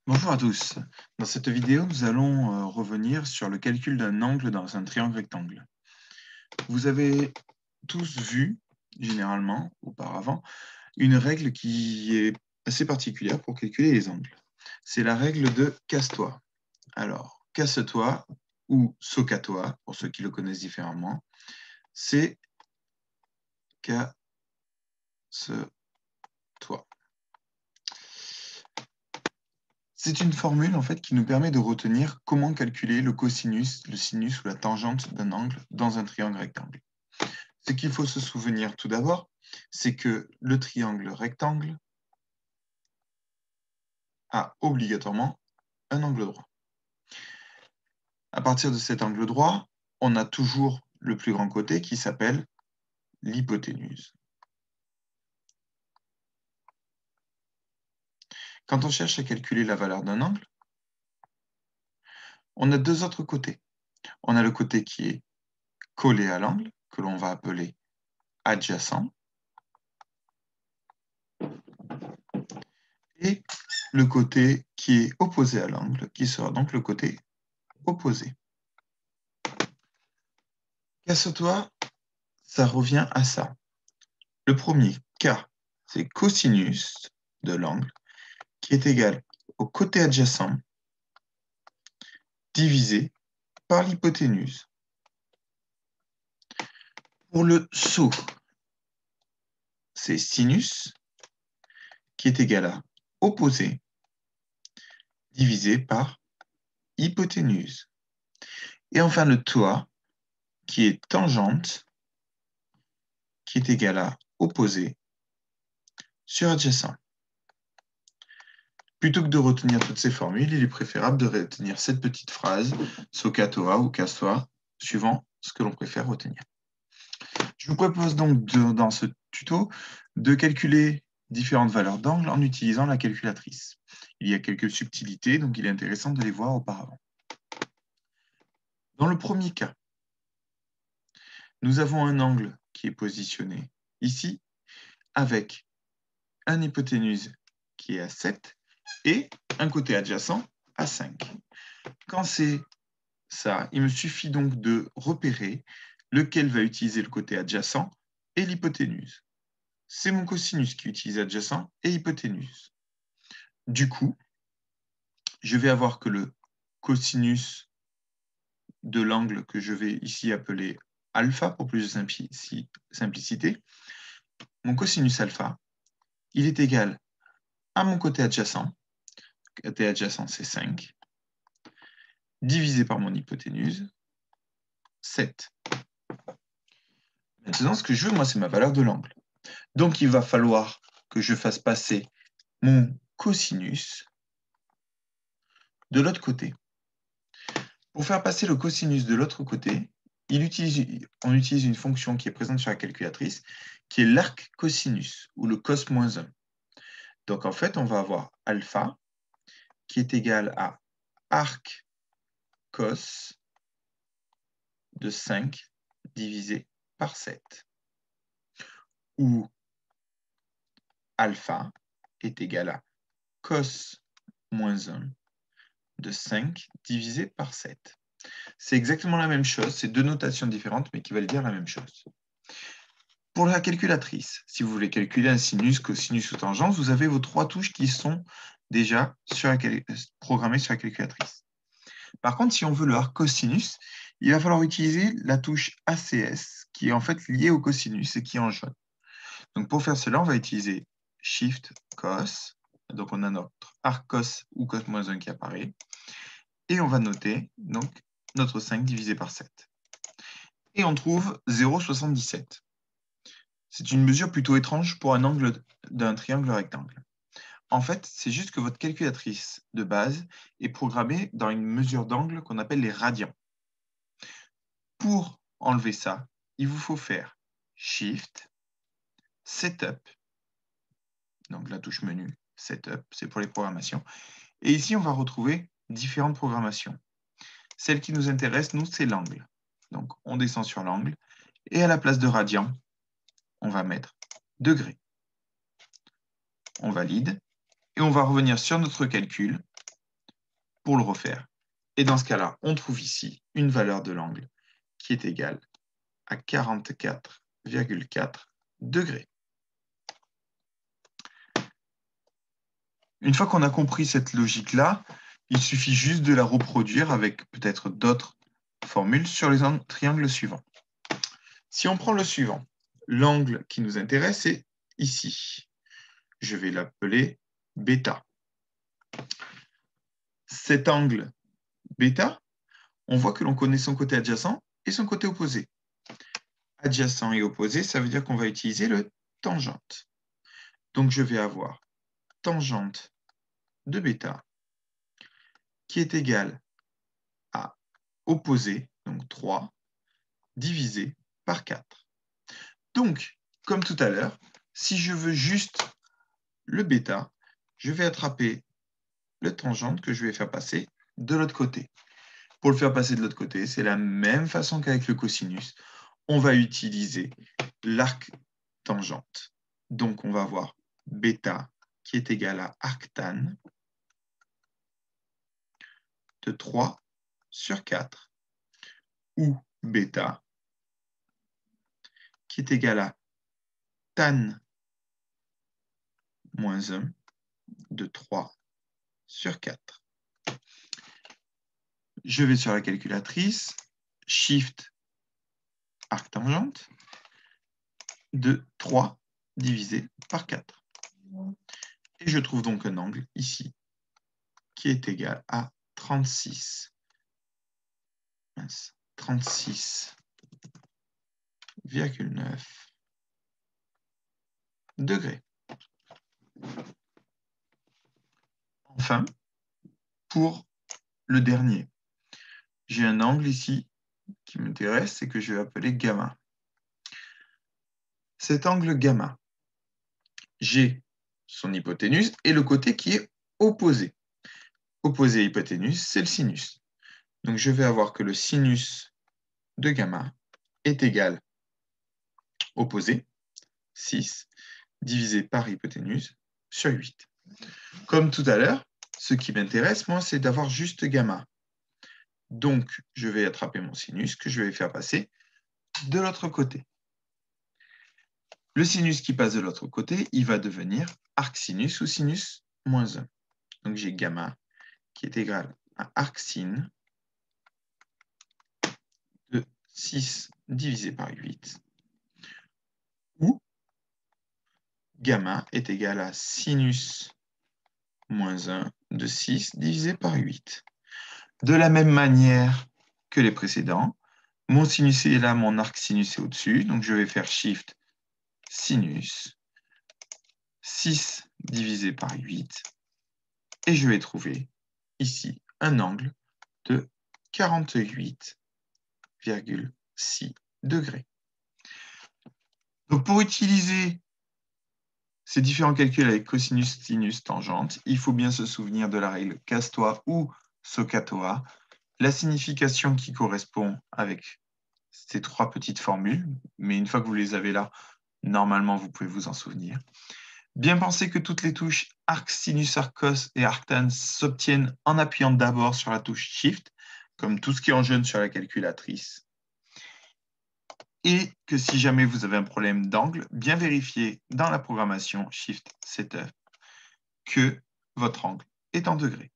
Bonjour à tous. Dans cette vidéo, nous allons revenir sur le calcul d'un angle dans un triangle rectangle. Vous avez tous vu, généralement, auparavant, une règle qui est assez particulière pour calculer les angles. C'est la règle de casse-toi. Alors, casse-toi ou soca-toi, pour ceux qui le connaissent différemment, c'est casse-toi. C'est une formule en fait qui nous permet de retenir comment calculer le cosinus, le sinus ou la tangente d'un angle dans un triangle rectangle. Ce qu'il faut se souvenir tout d'abord, c'est que le triangle rectangle a obligatoirement un angle droit. À partir de cet angle droit, on a toujours le plus grand côté qui s'appelle l'hypoténuse. Quand on cherche à calculer la valeur d'un angle, on a deux autres côtés. On a le côté qui est collé à l'angle, que l'on va appeler adjacent, et le côté qui est opposé à l'angle, qui sera donc le côté opposé. Casse-toi, ça revient à ça. Le premier, K, c'est cosinus de l'angle, qui est égal au côté adjacent divisé par l'hypoténuse. Pour le SO, c'est sinus, qui est égal à opposé divisé par hypoténuse. Et enfin le TOA, qui est tangente, qui est égal à opposé sur adjacent. Plutôt que de retenir toutes ces formules, il est préférable de retenir cette petite phrase, soca-toa ou casse-toi, suivant ce que l'on préfère retenir. Je vous propose donc dans ce tuto de calculer différentes valeurs d'angle en utilisant la calculatrice. Il y a quelques subtilités, donc il est intéressant de les voir auparavant. Dans le premier cas, nous avons un angle qui est positionné ici avec un hypoténuse qui est à 7 et un côté adjacent à 5. Quand c'est ça, il me suffit donc de repérer lequel va utiliser le côté adjacent et l'hypoténuse. C'est mon cosinus qui utilise adjacent et hypoténuse. Du coup, je vais avoir que le cosinus de l'angle que je vais ici appeler alpha pour plus de simplicité. Mon cosinus alpha, il est égal à mon côté adjacent. Côté adjacent, c'est 5, divisé par mon hypoténuse, 7. Maintenant, ce que je veux, moi, c'est ma valeur de l'angle. Donc, il va falloir que je fasse passer mon cosinus de l'autre côté. Pour faire passer le cosinus de l'autre côté, on utilise une fonction qui est présente sur la calculatrice, qui est l'arc cosinus, ou le cos moins 1. Donc en fait, on va avoir alpha, qui est égal à arc cos de 5 divisé par 7. Ou alpha est égal à cos moins 1 de 5 divisé par 7. C'est exactement la même chose, c'est deux notations différentes, mais qui veulent dire la même chose. Pour la calculatrice, si vous voulez calculer un sinus, cosinus ou tangente, vous avez vos trois touches qui sont déjà programmées sur la calculatrice. Par contre, si on veut le arc cosinus, il va falloir utiliser la touche ACS, qui est en fait liée au cosinus et qui est en jaune. Donc pour faire cela, on va utiliser Shift cos. Donc on a notre arc cos ou cos moins 1 qui apparaît. Et on va noter donc notre 5 divisé par 7. Et on trouve 0,77. C'est une mesure plutôt étrange pour un angle d'un triangle rectangle. En fait, c'est juste que votre calculatrice de base est programmée dans une mesure d'angle qu'on appelle les radians. Pour enlever ça, il vous faut faire Shift, Setup, donc la touche menu, Setup, c'est pour les programmations. Et ici, on va retrouver différentes programmations. Celle qui nous intéresse, nous, c'est l'angle. Donc, on descend sur l'angle, et à la place de radian, on va mettre degrés. On valide, et on va revenir sur notre calcul, pour le refaire. Et dans ce cas-là, on trouve ici une valeur de l'angle qui est égale à 44,4 degrés. Une fois qu'on a compris cette logique-là, il suffit juste de la reproduire avec peut-être d'autres formules sur les triangles suivants. Si on prend le suivant, l'angle qui nous intéresse est ici. Je vais l'appeler bêta. Cet angle bêta, on voit que l'on connaît son côté adjacent et son côté opposé. Adjacent et opposé, ça veut dire qu'on va utiliser le tangente. Donc je vais avoir tangente de bêta qui est égale à opposé, donc 3, divisé par 4. Donc, comme tout à l'heure, si je veux juste le bêta, je vais attraper le tangente que je vais faire passer de l'autre côté. Pour le faire passer de l'autre côté, c'est la même façon qu'avec le cosinus. On va utiliser l'arc tangente. Donc, on va avoir bêta qui est égal à arctan de 3 sur 4, ou bêta qui est égal à tan moins 1 de 3 sur 4. Je vais sur la calculatrice, Shift arctangente de 3 divisé par 4. Et je trouve donc un angle ici qui est égal à 36,9 degrés. Enfin, pour le dernier, j'ai un angle ici qui m'intéresse et que je vais appeler gamma. Cet angle gamma, j'ai son hypoténuse et le côté qui est opposé. Opposé à hypoténuse, c'est le sinus. Donc je vais avoir que le sinus de gamma est égal opposé, 6, divisé par hypoténuse sur 8. Comme tout à l'heure, ce qui m'intéresse, moi, c'est d'avoir juste gamma. Donc, je vais attraper mon sinus que je vais faire passer de l'autre côté. Le sinus qui passe de l'autre côté, il va devenir arcsinus ou sinus moins 1. Donc, j'ai gamma qui est égal à arcsin de 6 divisé par 8, où gamma est égal à sinus moins 1 de 6 divisé par 8. De la même manière que les précédents, mon sinus est là, mon arcsinus est au-dessus, donc je vais faire Shift sinus 6 divisé par 8, et je vais trouver ici un angle de 48,6 degrés. Donc pour utiliser ces différents calculs avec cosinus, sinus, tangente, il faut bien se souvenir de la règle Casse-toi ou Soka-toi, la signification qui correspond avec ces trois petites formules, mais une fois que vous les avez là, normalement vous pouvez vous en souvenir. Bien penser que toutes les touches arc, sinus, arc-cos et arctan s'obtiennent en appuyant d'abord sur la touche Shift, comme tout ce qui est en jaune sur la calculatrice. Et que si jamais vous avez un problème d'angle, bien vérifier dans la programmation Shift Setup que votre angle est en degrés.